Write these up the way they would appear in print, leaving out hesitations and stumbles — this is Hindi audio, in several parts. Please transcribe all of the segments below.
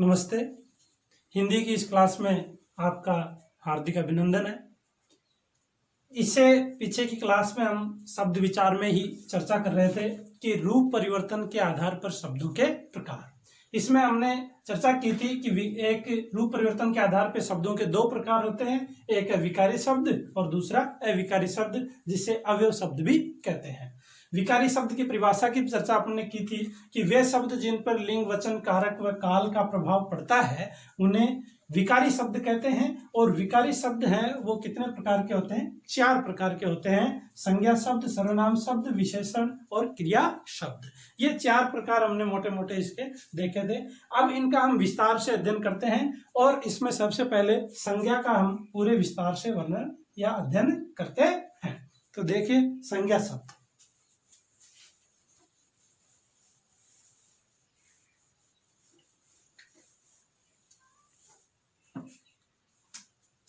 नमस्ते। हिंदी की इस क्लास में आपका हार्दिक अभिनंदन है। इससे पीछे की क्लास में हम शब्द विचार में ही चर्चा कर रहे थे कि रूप परिवर्तन के आधार पर शब्दों के प्रकार। इसमें हमने चर्चा की थी कि एक रूप परिवर्तन के आधार पर शब्दों के दो प्रकार होते हैं, एक है विकारी शब्द और दूसरा अविकारी शब्द, जिसे अवयव शब्द भी कहते हैं। विकारी शब्द की परिभाषा की चर्चा आपने की थी कि वे शब्द जिन पर लिंग, वचन, कारक व काल का प्रभाव पड़ता है उन्हें विकारी शब्द कहते हैं। और विकारी शब्द हैं वो कितने प्रकार के होते हैं? 4 प्रकार के होते हैं। संज्ञा शब्द, सर्वनाम शब्द, विशेषण और क्रिया शब्द। ये 4 प्रकार हमने मोटे मोटे इसके देखे थे। अब इनका हम विस्तार से अध्ययन करते हैं और इसमें सबसे पहले संज्ञा का हम पूरे विस्तार से वर्णन या अध्ययन करते हैं। तो देखिए संज्ञा शब्द।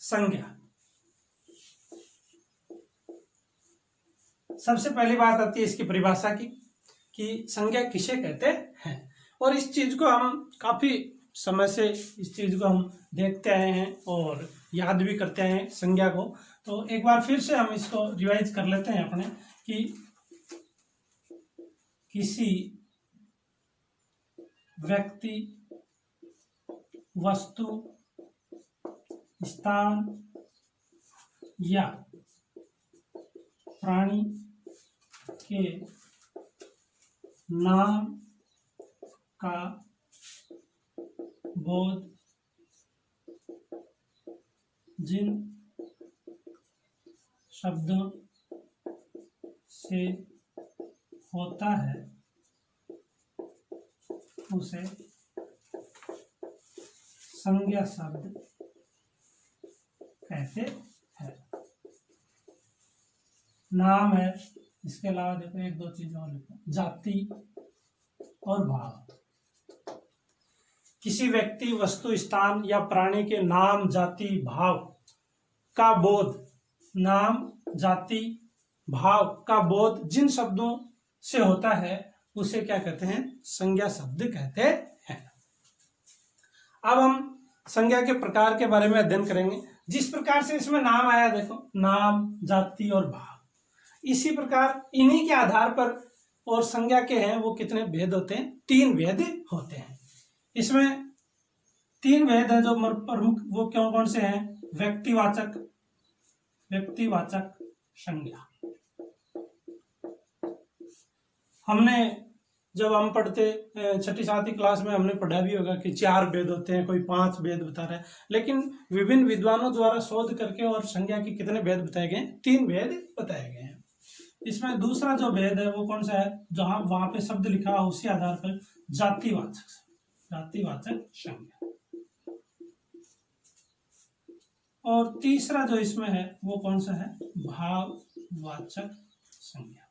संज्ञा, सबसे पहली बात आती है इसकी परिभाषा की कि संज्ञा किसे कहते हैं। और इस चीज को हम काफी समय से इस चीज को हम देखते आए हैं और याद भी करते आए हैं संज्ञा को। तो एक बार फिर से हम इसको रिवाइज कर लेते हैं अपने कि किसी व्यक्ति, वस्तु, स्थान या प्राणी के नाम का बोध जिन शब्दों से होता है उसे संज्ञा शब्द कहते हैं। नाम है, इसके अलावा देखो 1-2 चीजें और लिखो, जाति और भाव। किसी व्यक्ति, वस्तु, स्थान या प्राणी के नाम, जाति, भाव का बोध, नाम, जाति, भाव का बोध जिन शब्दों से होता है उसे क्या कहते हैं? संज्ञा शब्द कहते हैं। अब हम संज्ञा के प्रकार के बारे में अध्ययन करेंगे। जिस प्रकार से इसमें नाम आया, देखो नाम, जाति और भाव, इसी प्रकार इन्हीं के आधार पर और संज्ञा के हैं वो कितने भेद होते हैं? 3 भेद होते हैं। इसमें 3 भेद हैं जो प्रमुख, वो कौन कौन से हैं? व्यक्तिवाचक, व्यक्तिवाचक संज्ञा। हमने जब हम पढ़ते 6ठी-7ठी क्लास में हमने पढ़ा भी होगा कि 4 भेद होते हैं, कोई 5 भेद बता रहा है, लेकिन विभिन्न विद्वानों द्वारा शोध करके और संज्ञा के कितने भेद बताए गए? 3 भेद बताए गए हैं। इसमें दूसरा जो भेद है वो कौन सा है? जहां वहां पे शब्द लिखा है उसी आधार पर जातिवाचक, जातिवाचक संज्ञा। और तीसरा जो इसमें है वो कौन सा है? भाववाचक संज्ञा।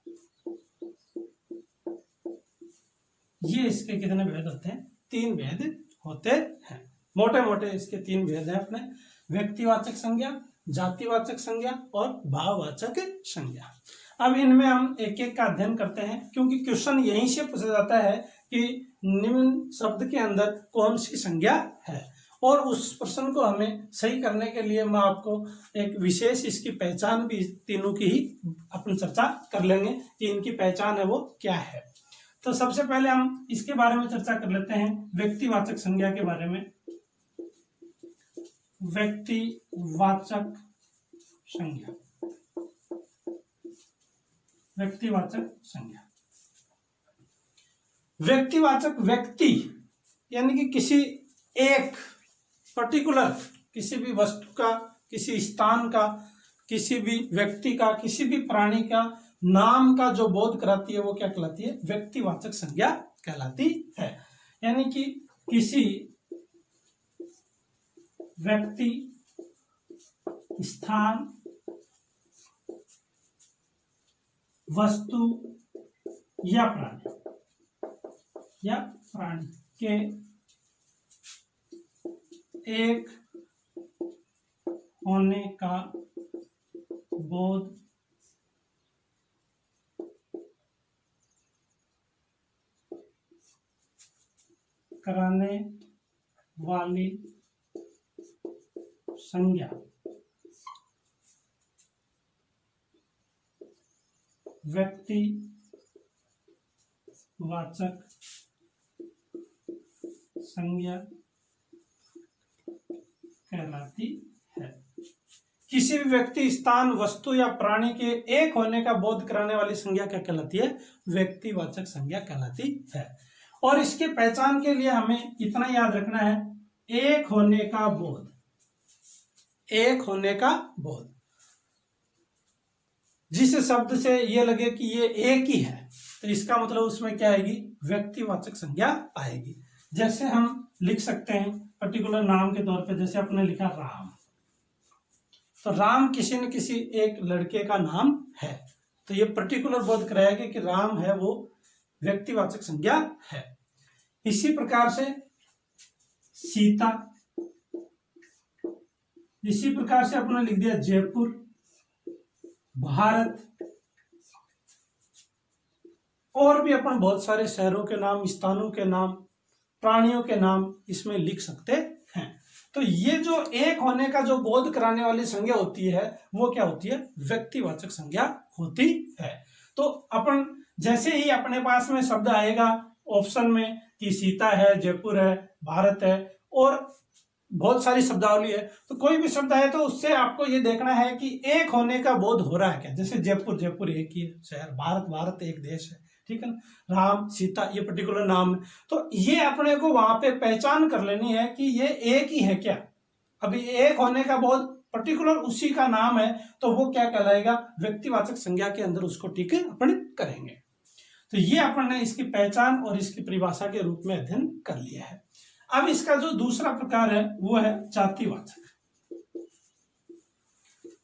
ये इसके कितने भेद होते हैं? 3 भेद होते हैं। मोटे मोटे इसके 3 भेद हैं अपने: व्यक्तिवाचक संज्ञा, जातिवाचक संज्ञा और भाववाचक संज्ञा। अब इनमें हम एक एक का अध्ययन करते हैं, क्योंकि क्वेश्चन यहीं से पूछा जाता है कि निम्न शब्द के अंदर कौन सी संज्ञा है। और उस प्रश्न को हमें सही करने के लिए मैं आपको एक विशेष इसकी पहचान भी तीनों की ही अपन चर्चा कर लेंगे कि इनकी पहचान है वो क्या है। तो सबसे पहले हम इसके बारे में चर्चा कर लेते हैं, व्यक्तिवाचक संज्ञा के बारे में। व्यक्तिवाचक संज्ञा, व्यक्तिवाचक संज्ञा। व्यक्तिवाचक व्यक्ति यानी कि किसी एक पर्टिकुलर, किसी भी वस्तु का, किसी स्थान का, किसी भी व्यक्ति का, किसी भी प्राणी का नाम का जो बोध कराती है वो क्या कहलाती है? व्यक्तिवाचक संज्ञा कहलाती है। यानी कि किसी व्यक्ति, स्थान, वस्तु या प्राणी के एक होने का बोध कराने वाली संज्ञा व्यक्तिवाचक संज्ञा कहलाती है। किसी भी व्यक्ति, स्थान, वस्तु या प्राणी के एक होने का बोध कराने वाली संज्ञा क्या कहलाती है? व्यक्तिवाचक संज्ञा कहलाती है। और इसके पहचान के लिए हमें इतना याद रखना है, एक होने का बोध, एक होने का बोध। जिस शब्द से ये लगे कि ये एक ही है तो इसका मतलब उसमें क्या आएगी? व्यक्तिवाचक संज्ञा आएगी। जैसे हम लिख सकते हैं पर्टिकुलर नाम के तौर पे, जैसे आपने लिखा राम, तो राम किसी न किसी एक लड़के का नाम है, तो ये पर्टिकुलर बोध कराएगा कि राम है वो व्यक्तिवाचक संज्ञा है। इसी प्रकार से सीता, इसी प्रकार से आपने लिख दिया जयपुर, भारत, और भी अपन बहुत सारे शहरों के नाम, स्थानों के नाम, प्राणियों के नाम इसमें लिख सकते हैं। तो ये जो एक होने का जो बोध कराने वाली संज्ञा होती है वो क्या होती है? व्यक्तिवाचक संज्ञा होती है। तो अपन जैसे ही अपने पास में शब्द आएगा ऑप्शन में कि सीता है, जयपुर है, भारत है और बहुत सारी शब्दावली है, तो कोई भी शब्द आए तो उससे आपको ये देखना है कि एक होने का बोध हो रहा है क्या। जैसे जयपुर, जयपुर एक ही शहर, भारत, भारत एक देश है, ठीक है ना, राम, सीता ये पर्टिकुलर नाम है। तो ये अपने को वहां पे पहचान कर लेनी है कि ये एक ही है क्या। अभी एक होने का बोध पर्टिकुलर उसी का नाम है तो वो क्या कहलाएगा? व्यक्तिवाचक संज्ञा के अंदर उसको ठीक अपन करेंगे। तो ये अपन ने इसकी पहचान और इसकी परिभाषा के रूप में अध्ययन कर लिया है। अब इसका जो दूसरा प्रकार है वो है जातिवाचक,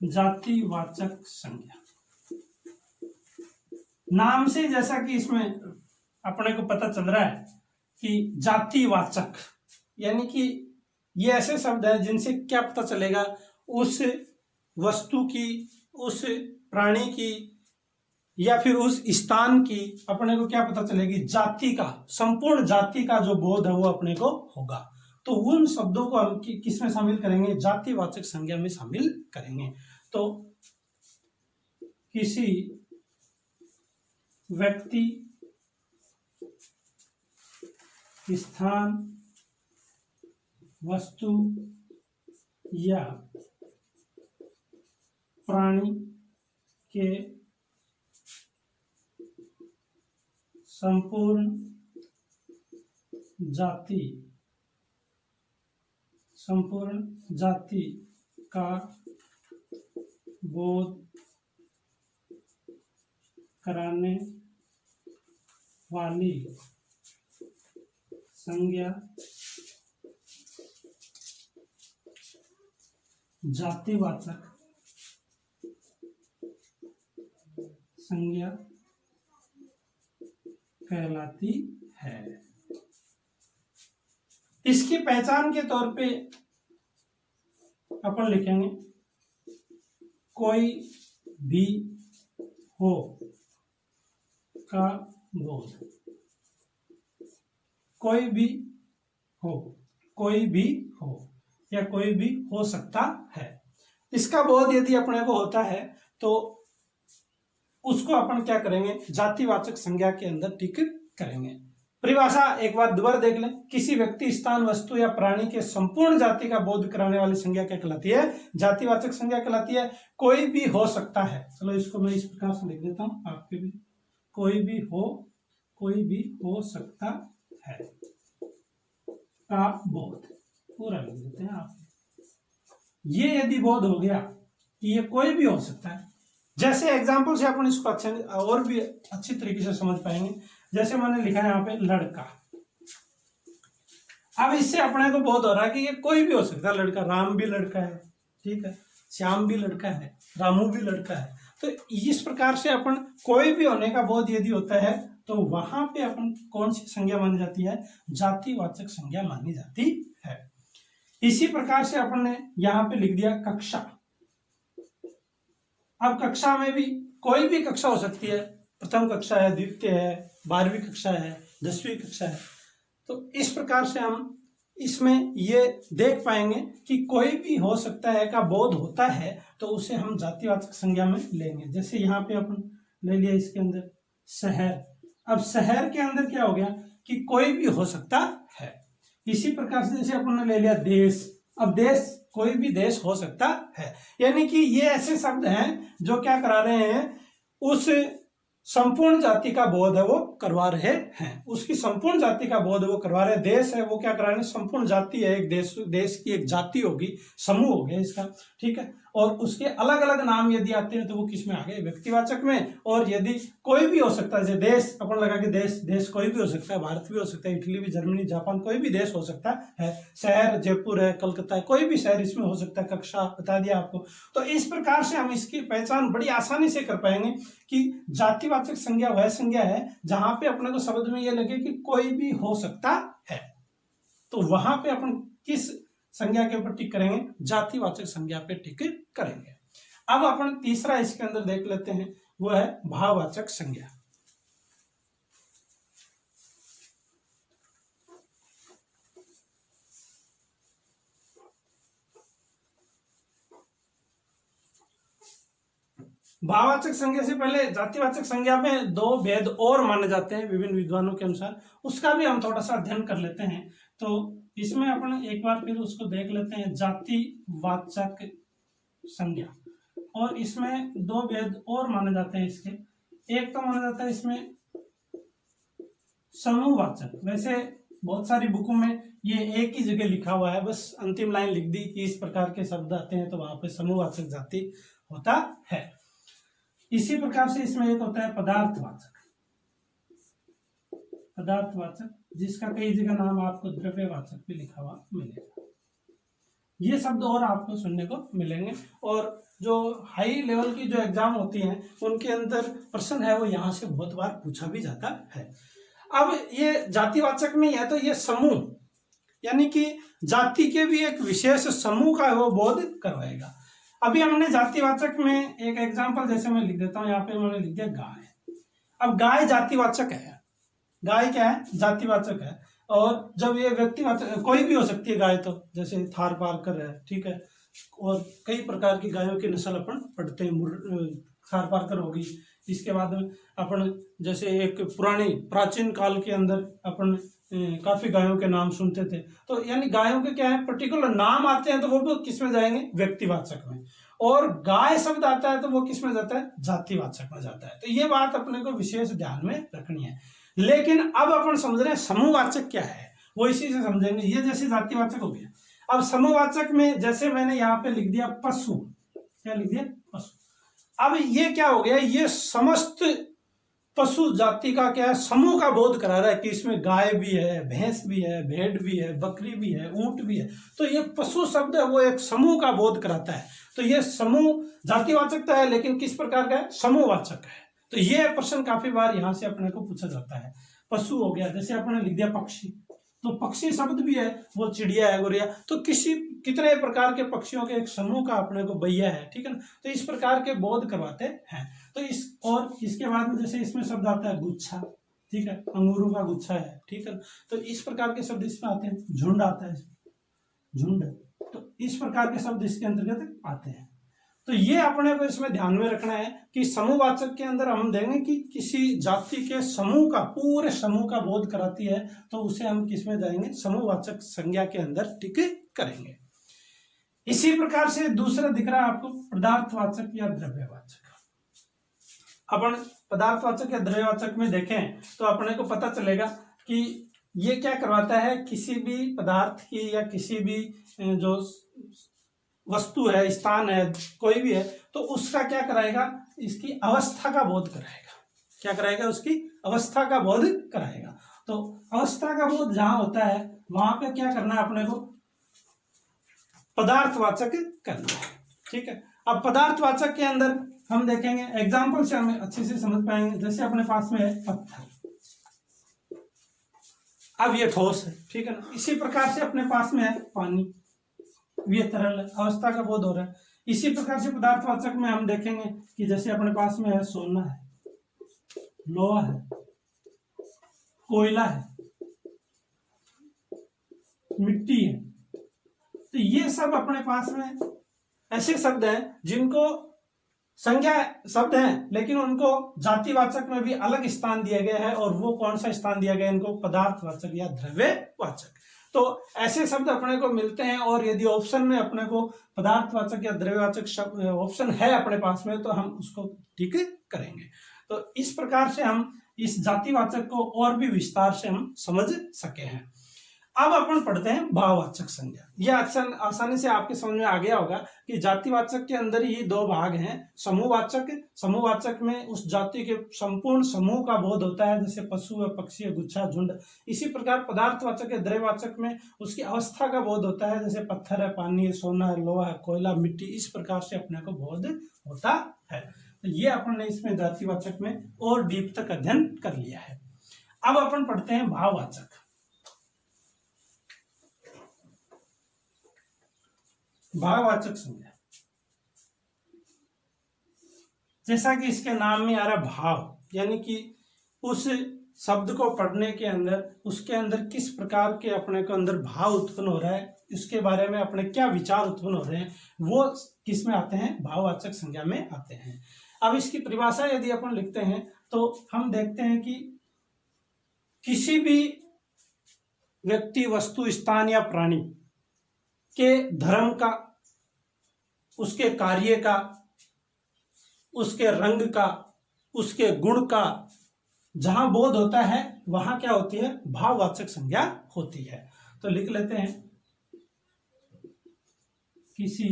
जातिवाचक संज्ञा। नाम से जैसा कि इसमें अपने को पता चल रहा है कि जातिवाचक यानी कि ये ऐसे शब्द हैं जिनसे क्या पता चलेगा? उस वस्तु की, उस प्राणी की या फिर उस स्थान की अपने को क्या पता चलेगी? जाति का, संपूर्ण जाति का जो बोध है वो अपने को होगा। तो उन शब्दों को हम किस में शामिल करेंगे? जातिवाचक संज्ञा में शामिल करेंगे। तो किसी व्यक्ति, स्थान, वस्तु या प्राणी के संपूर्ण जाति का बोध कराने वाली संज्ञा जातिवाचक संज्ञा कहलाती है। इसकी पहचान के तौर पे अपन लिखेंगे कोई भी हो का बोध, कोई भी हो, कोई भी हो या कोई भी हो सकता है। इसका बोध यदि अपने को होता है तो उसको अपन क्या करेंगे? जातिवाचक संज्ञा के अंदर टिक करेंगे। परिभाषा एक बार दोबारा देख लें। किसी व्यक्ति, स्थान, वस्तु या प्राणी के संपूर्ण जाति का बोध कराने वाली संज्ञा क्या कहलाती है? जातिवाचक संज्ञा कहलाती है। कोई भी हो सकता है, चलो इसको मैं इस प्रकार से लिख देता हूं आपके भी, कोई भी हो सकता है का बोध पूरा लिख देते हैं आप। ये यदि बोध हो गया कि ये कोई भी हो सकता है, जैसे एग्जाम्पल से अपन इसको अच्छे और भी अच्छी तरीके से समझ पाएंगे। जैसे मैंने लिखा है यहाँ पे लड़का, अब इससे अपने को बोध हो रहा है कि ये कोई भी हो सकता है। लड़का, राम भी लड़का है, ठीक है, श्याम भी लड़का है, रामू भी लड़का है। तो इस प्रकार से अपन कोई भी होने का बोध यदि होता है तो वहां पे अपन कौन सी संज्ञा मानी जाती है? जातिवाचक संज्ञा मानी जाती है। इसी प्रकार से अपन ने यहाँ पे लिख दिया कक्षा। अब कक्षा में भी कोई भी कक्षा हो सकती है, प्रथम कक्षा है, द्वितीय है, 12वीं कक्षा है, 10वीं कक्षा है। तो इस प्रकार से हम इसमें ये देख पाएंगे कि कोई भी हो सकता है का बोध होता है तो उसे हम जातिवाचक संज्ञा में लेंगे। जैसे यहाँ पे अपन ले लिया इसके अंदर शहर। अब शहर के अंदर क्या हो गया कि कोई भी हो सकता है। इसी प्रकार से जैसे अपन ने ले लिया देश। अब देश, कोई भी देश हो सकता है, यानी कि ये ऐसे शब्द हैं जो क्या करा रहे हैं, उस संपूर्ण जाति का बोध है वो करवा रहे हैं, उसकी संपूर्ण जाति का बोध वो करवा रहे हैं। देश है वो क्या करा रहे हैं, संपूर्ण जाति है, एक देश की एक जाति होगी, समूह हो गया इसका, ठीक है। और उसके अलग अलग नाम यदि आते हैं तो वो किस में आ गए, व्यक्तिवाचक में। और यदि कोई भी हो सकता है, जैसे देश अपन लगा के देश कोई भी हो सकता है, भारत भी हो सकता है, इटली भी, जर्मनी, जापान, कोई भी देश हो सकता है। शहर जयपुर है, कलकत्ता है, कोई भी शहर इसमें हो सकता है। कक्षा बता दिया आपको। तो इस प्रकार से हम इसकी पहचान बड़ी आसानी से कर पाएंगे कि जातिवाचक संज्ञा वह संज्ञा है जहां पे अपने को शब्द में यह लगे कि कोई भी हो सकता है, तो वहां पे अपन किस संज्ञा के ऊपर टिक करेंगे, जातिवाचक संज्ञा पे टिक करेंगे। अब अपन तीसरा इसके अंदर देख लेते हैं, वो है भाववाचक संज्ञा। भाववाचक संज्ञा से पहले जातिवाचक संज्ञा में दो भेद और माने जाते हैं विभिन्न विद्वानों के अनुसार, उसका भी हम थोड़ा सा अध्ययन कर लेते हैं। तो इसमें अपन एक बार फिर उसको देख लेते हैं, जातिवाचक संज्ञा। और इसमें दो भेद और माने जाते हैं इसके। एक तो माना जाता है इसमें समूहवाचक। वैसे बहुत सारी बुकों में ये एक ही जगह लिखा हुआ है, बस अंतिम लाइन लिख दी कि इस प्रकार के शब्द आते हैं तो वहां पे समूहवाचक जाति होता है। इसी प्रकार से इसमें एक होता है पदार्थवाचक। पदार्थवाचक जिसका कई जगह नाम आपको द्रव्यवाचक भी लिखा हुआ मिलेगा। ये शब्द और आपको सुनने को मिलेंगे। और जो हाई लेवल की जो एग्जाम होती हैं उनके अंदर प्रश्न है वो यहाँ से बहुत बार पूछा भी जाता है। अब ये जातिवाचक में है तो ये समूह, यानी कि जाति के भी एक विशेष समूह का वो बोध करवाएगा। अभी हमने जातिवाचक में एक एग्जांपल जैसे मैं लिख देता हूं, यहाँ पे मैंने लिख दिया गाय। अब गाय जातिवाचक है, गाय क्या है, जातिवाचक है। और जब ये व्यक्तिवाचक, कोई भी हो सकती है गाय, तो जैसे थार पारकर है, ठीक है, और कई प्रकार की गायों की नस्ल अपन पढ़ते हैं, थार पारकर होगी। इसके बाद अपन जैसे एक पुरानी प्राचीन काल के अंदर अपन काफी गायों के नाम सुनते थे। तो यानी गायों के क्या है, पर्टिकुलर नाम आते हैं तो वो भी किस में जाएंगे, व्यक्तिवाचक में। और गाय शब्द आता है तो वो किस में जाता है, जातिवाचक में जाता है। तो ये बात अपने को विशेष ध्यान में रखनी है। लेकिन अब अपन समझ रहे हैं समूहवाचक क्या है, वो इसी से समझेंगे। ये जैसे जातिवाचक हो गया। अब समूहवाचक में जैसे मैंने यहाँ पे लिख दिया पशु, क्या लिख दिया, पशु। अब ये क्या हो गया, ये समस्त पशु जाति का क्या है, समूह का बोध करा रहा है कि इसमें गाय भी है, भैंस भी है, भेड़ भी है, बकरी भी है, ऊंट भी है। तो ये पशु शब्द है वो एक समूह का बोध कराता है। तो ये समूह जातिवाचक है लेकिन किस प्रकार का है, समूहवाचक है। तो ये प्रश्न काफी बार यहाँ से अपने को पूछा जाता है। पशु हो गया, जैसे अपने लिख दिया पक्षी, तो पक्षी शब्द भी है, वो चिड़िया है, गोरिया, तो कितने प्रकार के पक्षियों के एक समूह का अपने को बैया है, ठीक है ना। तो इस प्रकार के बोध करवाते हैं। तो और इसके बाद में जैसे इसमें शब्द आता है गुच्छा, ठीक है, अंगूरों का गुच्छा है, ठीक है। तो इस प्रकार के शब्द इसमें आते हैं। झुंड आता है, झुंड, तो इस प्रकार के शब्द इसके अंतर्गत आते हैं। तो ये अपने को इसमें ध्यान में रखना है कि समूहवाचक के अंदर हम देंगे कि किसी जाति के समूह का, पूरे समूह का बोध कराती है, तो उसे हम किस में जाएंगे, समूहवाचक संज्ञा के अंदर टिक करेंगे। इसी प्रकार से दूसरा दिख रहा है आपको पदार्थवाचक या द्रव्यवाचक। अपन पदार्थवाचक या द्रव्यवाचक में देखें तो अपने को पता चलेगा कि ये क्या करवाता है, किसी भी पदार्थ की या किसी भी जो वस्तु है, स्थान है, कोई भी है, तो उसका क्या कराएगा, इसकी अवस्था का बोध कराएगा। क्या कराएगा, उसकी अवस्था का बोध कराएगा। तो अवस्था का बोध जहां होता है वहां पे क्या करना है, अपने को पदार्थवाचक करना है, ठीक है। अब पदार्थवाचक के अंदर हम देखेंगे, एग्जाम्पल से हमें अच्छे से समझ पाएंगे। जैसे अपने पास में है पत्थर, अब ये ठोस है, ठीक है ना। इसी प्रकार से अपने पास में है पानी, ये तरल है, अवस्था का बोध हो रहा है। इसी प्रकार से पदार्थवाचक में हम देखेंगे कि जैसे अपने पास में है सोना है, लोहा है, कोयला है, मिट्टी है। तो ये सब अपने पास में ऐसे शब्द हैं जिनको संज्ञा शब्द हैं, लेकिन उनको जातिवाचक में भी अलग स्थान दिया गया है। और वो कौन सा स्थान दिया गया है इनको? पदार्थवाचक या द्रव्यवाचक। तो ऐसे शब्द अपने को मिलते हैं, और यदि ऑप्शन में अपने को पदार्थवाचक या द्रव्यवाचक शब्द ऑप्शन है अपने पास में, तो हम उसको ठीक करेंगे। तो इस प्रकार से हम इस जातिवाचक को और भी विस्तार से हम समझ सके हैं। अब अपन पढ़ते हैं भाववाचक संज्ञा। यह आसानी से आपके समझ में आ गया होगा कि जातिवाचक के अंदर ही दो भाग हैं। समूहवाचक, समूहवाचक में उस जाति के संपूर्ण समूह का बोध होता है, जैसे पशु है, पक्षी है, गुच्छा, झुंड। इसी प्रकार पदार्थवाचक या द्रव्यवाचक में उसकी अवस्था का बोध होता है, जैसे पत्थर है, पानी है, सोना है, लोहा है, कोयला, मिट्टी। इस प्रकार से अपने को बोध होता है। तो ये अपन ने इसमें जातिवाचक में और डीप तक अध्ययन कर लिया है। अब अपन पढ़ते हैं भाववाचक। भाववाचक संज्ञा, जैसा कि इसके नाम में आ रहा भाव, यानी कि उस शब्द को पढ़ने के अंदर उसके अंदर किस प्रकार के अपने को अंदर भाव उत्पन्न हो रहा है, इसके बारे में अपने क्या विचार उत्पन्न हो रहे हैं, वो किस में आते हैं? भाववाचक संज्ञा में आते हैं। अब इसकी परिभाषा यदि अपन लिखते हैं तो हम देखते हैं कि किसी भी व्यक्ति, वस्तु, स्थान या प्राणी के धर्म का, उसके कार्य का, उसके रंग का, उसके गुण का जहां बोध होता है वहां क्या होती है? भाववाचक संज्ञा होती है। तो लिख लेते हैं, किसी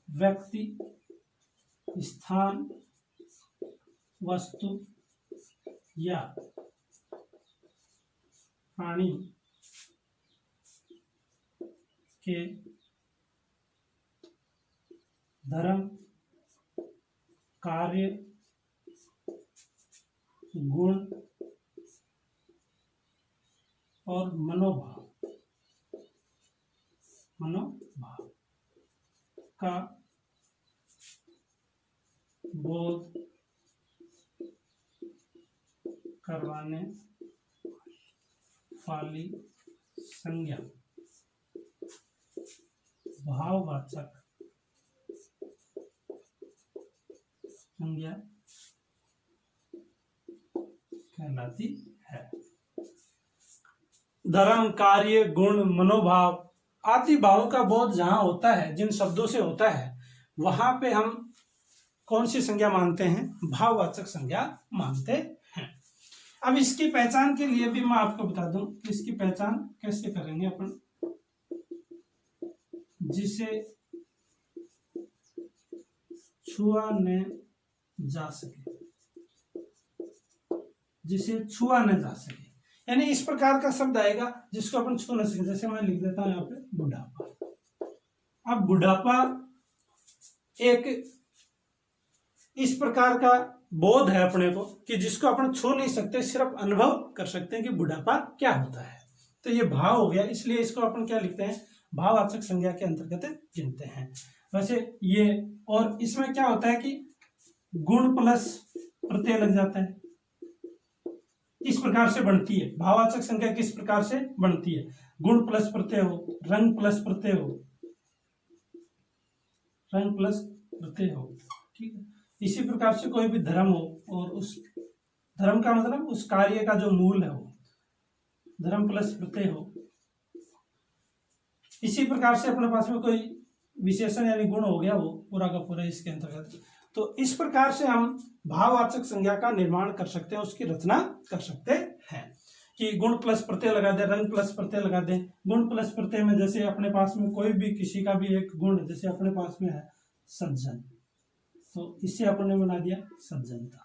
व्यक्ति, स्थान, वस्तु या प्राणी के धर्म, कार्य, गुण और मनोभाव का बोध करवाने वाली संज्ञा भाववाचक संज्ञा कहलाती है। धर्म, कार्य, गुण, मनोभाव आदि भावों का बोध जहां होता है, जिन शब्दों से होता है, वहां पे हम कौन सी संज्ञा मानते हैं? भाववाचक संज्ञा मानते हैं। अब इसकी पहचान के लिए भी मैं आपको बता दूं, इसकी पहचान कैसे करेंगे अपन। जिसे छुआ न जा सके, जिसे छुआ न जा सके, यानी इस प्रकार का शब्द आएगा जिसको अपन छू न सके। जैसे मैं लिख देता हूं यहाँ पे बुढ़ापा। अब बुढ़ापा एक इस प्रकार का बोध है अपने को कि जिसको अपन छू नहीं सकते, सिर्फ अनुभव कर सकते हैं कि बुढ़ापा क्या होता है। तो ये भाव हो गया, इसलिए इसको अपन क्या लिखते हैं? भाववाचक संज्ञा के अंतर्गत गिनते हैं। वैसे ये, और इसमें क्या होता है कि गुण प्लस प्रत्यय लग जाता है, इस प्रकार से बनती है भाववाचक संज्ञा। किस प्रकार से बनती है? गुण प्लस प्रत्यय हो, रंग प्लस प्रत्यय हो, रंग प्लस प्रत्यय हो, ठीक है। इसी प्रकार से कोई भी धर्म हो, और उस धर्म का मतलब उस कार्य का जो मूल है वो धर्म प्लस प्रत्यय हो। इसी प्रकार से अपने पास में कोई विशेषण यानी गुण हो गया, वो पूरा का पूरा इसके अंतर्गत। तो इस प्रकार से हम भाववाचक संज्ञा का निर्माण कर सकते हैं, उसकी रचना कर सकते हैं कि गुण प्लस प्रत्यय लगा दे, रंग प्लस प्रत्यय लगा दे। गुण प्लस प्रत्यय में जैसे अपने पास में कोई भी किसी का भी एक गुण, जैसे अपने पास में है सज्जन, तो इससे अपन ने बना दिया सज्जनता,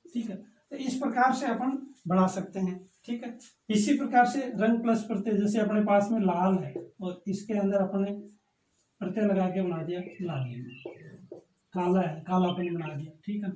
ठीक है। तो इस प्रकार से अपन बना सकते हैं, ठीक है। इसी प्रकार से रंग प्लस प्रत्यय, जैसे अपने पास में लाल है और इसके अंदर अपने प्रत्यय लगा के बना दिया लाल। काला है, कालापन बना दिया, ठीक है,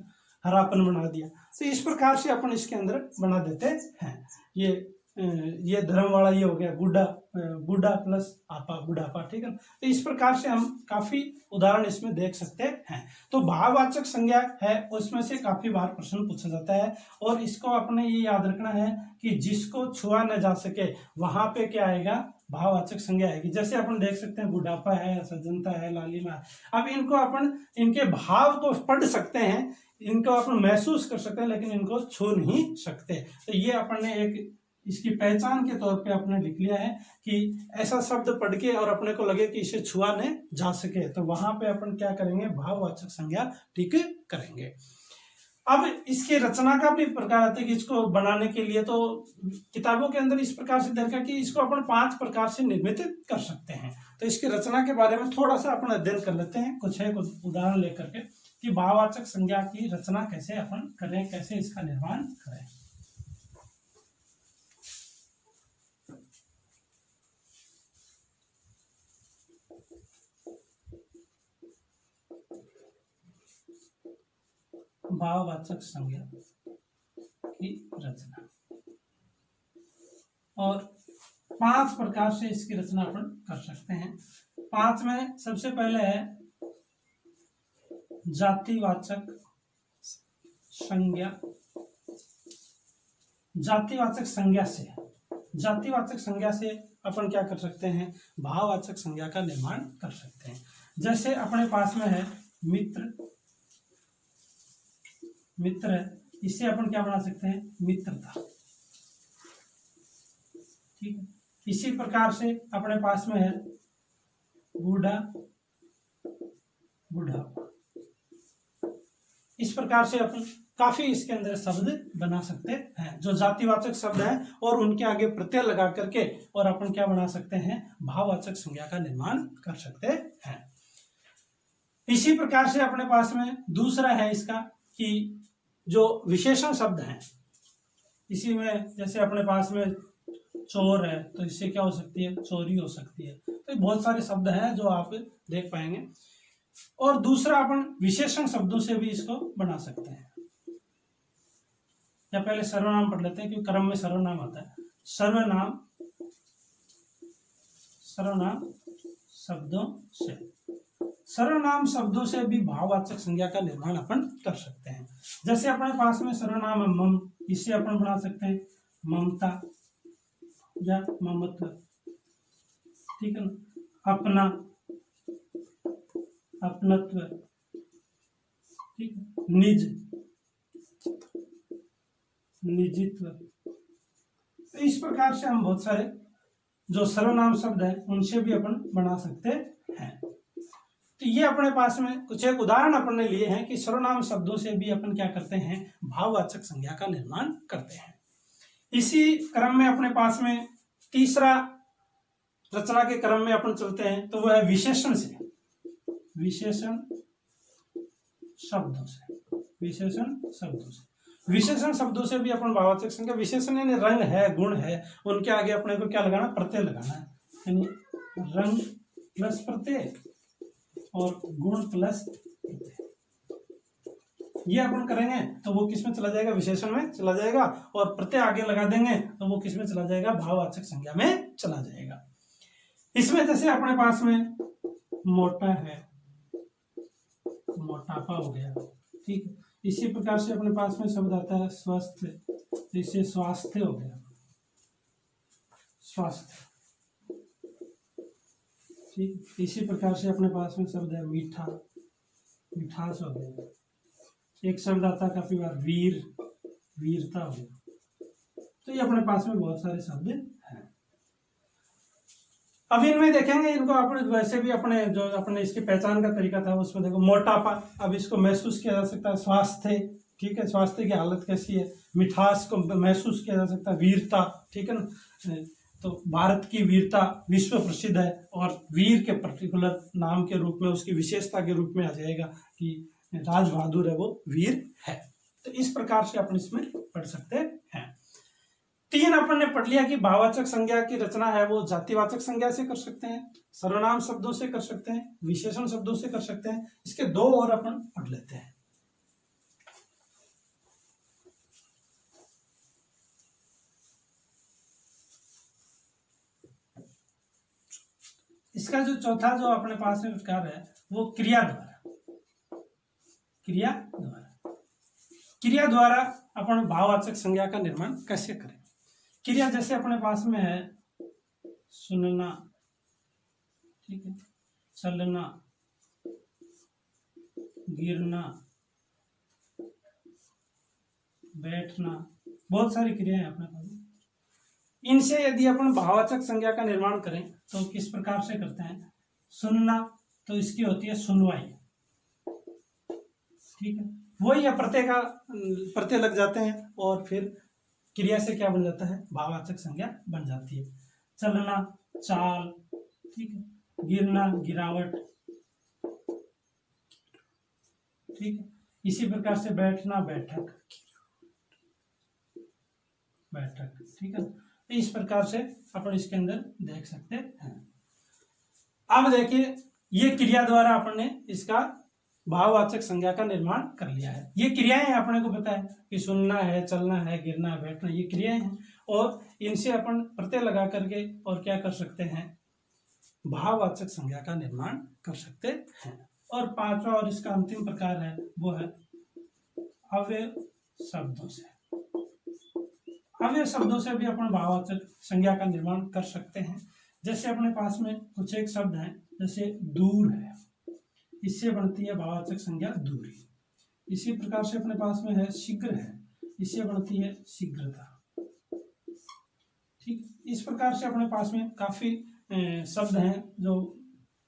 हरापन बना दिया। तो इस प्रकार से अपन इसके अंदर बना देते हैं। ये ये धर्म वाला ये हो गया बूढ़ा, बूढ़ा प्लस आपा, बुढ़ापा, ठीक है। तो इस प्रकार से हम काफी उदाहरण इसमें देख सकते हैं। तो भाववाचक संज्ञा है उसमें से काफी बार प्रश्न पूछा जाता है, और इसको अपने ये याद रखना है कि जिसको छुआ न जा सके वहां पे क्या आएगा, भाववाचक संज्ञा आएगी। जैसे अपन देख सकते हैं बुढ़ापा है, सज्जनता है, लालिमा है। अब इनको अपन इनके भाव को पढ़ सकते हैं, इनको अपन महसूस कर सकते हैं, लेकिन इनको छू नहीं सकते। तो ये अपन ने एक इसकी पहचान के तौर पे अपने लिख लिया है कि ऐसा शब्द पढ़ के और अपने को लगे कि इसे छुआ न जा सके, तो वहां पे अपन क्या करेंगे, भाववाचक संज्ञा ठीक करेंगे। अब इसकी रचना का भी प्रकार आता है कि इसको बनाने के लिए तो किताबों के अंदर इस प्रकार से देखा कि इसको अपन 5 प्रकार से निर्मित कर सकते हैं। तो इसकी रचना के बारे में थोड़ा सा अपन अध्ययन कर लेते हैं, कुछ उदाहरण लेकर के कि भाववाचक संज्ञा की रचना कैसे अपन करें, कैसे इसका निर्माण करें। भाववाचक संज्ञा की रचना, और 5 प्रकार से इसकी रचना अपन कर सकते हैं। 5 में सबसे पहले है जातिवाचक संज्ञा। जातिवाचक संज्ञा से अपन क्या कर सकते हैं, भाववाचक संज्ञा का निर्माण कर सकते हैं। जैसे अपने पास में है मित्र है, इससे अपन क्या बना सकते हैं, मित्रता, ठीक है। इसी प्रकार से अपने पास में है बूढ़ा, बुढ़ापा। इस प्रकार से अपन काफी इसके अंदर शब्द बना सकते हैं, जो जातिवाचक शब्द हैं, और उनके आगे प्रत्यय लगा करके और अपन क्या बना सकते हैं, भाववाचक संज्ञा का निर्माण कर सकते हैं। इसी प्रकार से अपने पास में दूसरा है इसका कि जो विशेषण शब्द हैं, इसी में जैसे अपने पास में चोर है, तो इससे क्या हो सकती है, चोरी हो सकती है। तो बहुत सारे शब्द हैं जो आप देख पाएंगे। और दूसरा अपन विशेषण शब्दों से भी इसको बना सकते हैं। या पहले सर्वनाम पढ़ लेते हैं, क्योंकि क्रम में सर्वनाम आता है। सर्वनाम शब्दों से भी भाववाचक संज्ञा का निर्माण अपन कर सकते हैं। जैसे अपने पास में सर्वनाम है मम, इससे अपन बना सकते हैं ममता या ममत्व, ठीक है ना। अपना, अपनत्व, ठीक है। निज, निजित्व। तो इस प्रकार से हम बहुत सारे जो सर्वनाम शब्द है उनसे भी अपन बना सकते हैं। तो ये अपने पास में कुछ एक उदाहरण अपन ने लिए हैं कि सर्वनाम शब्दों से भी अपन क्या करते हैं, भाववाचक संज्ञा का निर्माण करते हैं। इसी क्रम में अपने पास में तीसरा रचना के क्रम में अपन चलते हैं, तो वह है विशेषण से, विशेषण शब्दों से भी अपन भाववाचक संज्ञा, विशेषण यानी रंग है, गुण है, उनके आगे अपने को क्या लगाना, प्रत्यय लगाना है, यानी रंग प्लस प्रत्यय और गुण प्लस प्रत्यय। ये अपन करेंगे तो वो किस में चला जाएगा, विशेषण में चला जाएगा, और प्रत्यय आगे लगा देंगे तो वो किस में चला जाएगा, भाववाचक संज्ञा में चला जाएगा। इसमें जैसे अपने पास में मोटा है, मोटापा हो गया, ठीक है। इसी प्रकार से अपने पास में शब्द आता है स्वस्थ, तो इससे स्वास्थ्य हो गया, स्वास्थ्य, ठीक। इसी प्रकार से अपने पास में शब्द है मीठा, मिठास हो गया। एक शब्द आता है काफी बार वीर, वीरता हो गया। तो ये अपने पास में बहुत सारे शब्द हैं। अब इनमें देखेंगे, इनको अपने वैसे भी अपने जो अपने इसकी पहचान का तरीका था उसमें देखो मोटापा, अब इसको महसूस किया जा सकता है, स्वास्थ्य, ठीक है, स्वास्थ्य की हालत कैसी है। मिठास को महसूस किया जा सकता है, वीरता, ठीक है ना। तो भारत की वीरता विश्व प्रसिद्ध है, और वीर के पर्टिकुलर नाम के रूप में, उसकी विशेषता के रूप में आ जाएगा कि राज बहादुर है वो वीर है। तो इस प्रकार से अपन इसमें पढ़ सकते हैं। 3 अपन ने पढ़ लिया कि भाववाचक संज्ञा की रचना है वो जातिवाचक संज्ञा से कर सकते हैं, सर्वनाम शब्दों से कर सकते हैं, विशेषण शब्दों से कर सकते हैं। इसके 2 और अपन पढ़ लेते हैं। इसका जो चौथा जो अपने पास में प्रकार है वो क्रिया द्वारा। क्रिया द्वारा अपन भाववाचक संज्ञा का निर्माण कैसे करें। क्रिया जैसे अपने पास में है सुनना, ठीक है, चलना, गिरना, बैठना, बहुत सारी क्रियाएं हैं अपने पास। इनसे यदि अपन भाववाचक संज्ञा का निर्माण करें तो किस प्रकार से करते हैं। सुनना तो इसकी होती है सुनवाई, ठीक है, वही है प्रत्यय लग जाते हैं और फिर क्रिया से क्या बन जाता है, भाववाचक संज्ञा बन जाती है। चलना चाल, ठीक है, गिरना गिरावट, ठीक है, इसी प्रकार से बैठना बैठक, ठीक है। इस प्रकार से अपन इसके अंदर देख सकते हैं। अब देखिए ये क्रिया द्वारा अपन ने इसका भाववाचक संज्ञा का निर्माण कर लिया है। ये क्रियाएं अपने को पता है कि सुनना है, चलना है, गिरना है, बैठना, ये क्रियाएं हैं और इनसे अपन प्रत्यय लगा करके और क्या कर सकते हैं, भाववाचक संज्ञा का निर्माण कर सकते हैं। और पांचवा और इसका अंतिम प्रकार है वो है अव्यय शब्दों से। अव्यय शब्दों से भी अपन भाववाचक संज्ञा का निर्माण कर सकते हैं। जैसे अपने पास में कुछ एक शब्द हैं, जैसे दूर है, इससे बनती है भाववाचक संज्ञा दूरी। इसी प्रकार से अपने पास में है शीघ्र है, इससे बनती है शीघ्रता, ठीक। इस प्रकार से अपने पास में काफी शब्द हैं जो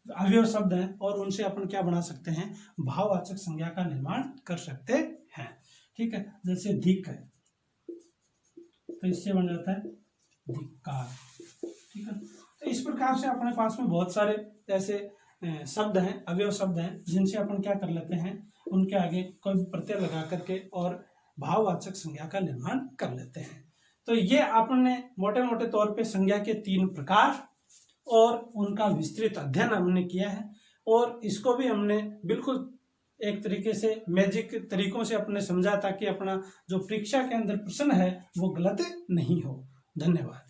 अवयव शब्द हैं और उनसे अपन क्या बना सकते हैं, भाववाचक संज्ञा का निर्माण कर सकते हैं, ठीक है। जैसे धिक है तो इससे बन जाता है धिक्कार, ठीक है। तो इस प्रकार से अपने पास में बहुत सारे ऐसे शब्द हैं, अवयव शब्द हैं, जिनसे अपन क्या कर लेते हैं, उनके आगे कोई प्रत्यय लगा करके और भाववाचक संज्ञा का निर्माण कर लेते हैं। तो ये आपने मोटे मोटे तौर पे संज्ञा के 3 प्रकार और उनका विस्तृत अध्ययन हमने किया है और इसको भी हमने बिल्कुल एक तरीके से मैजिक तरीकों से अपने समझा ताकि अपना जो परीक्षा के अंदर प्रश्न है वो गलत नहीं हो। धन्यवाद।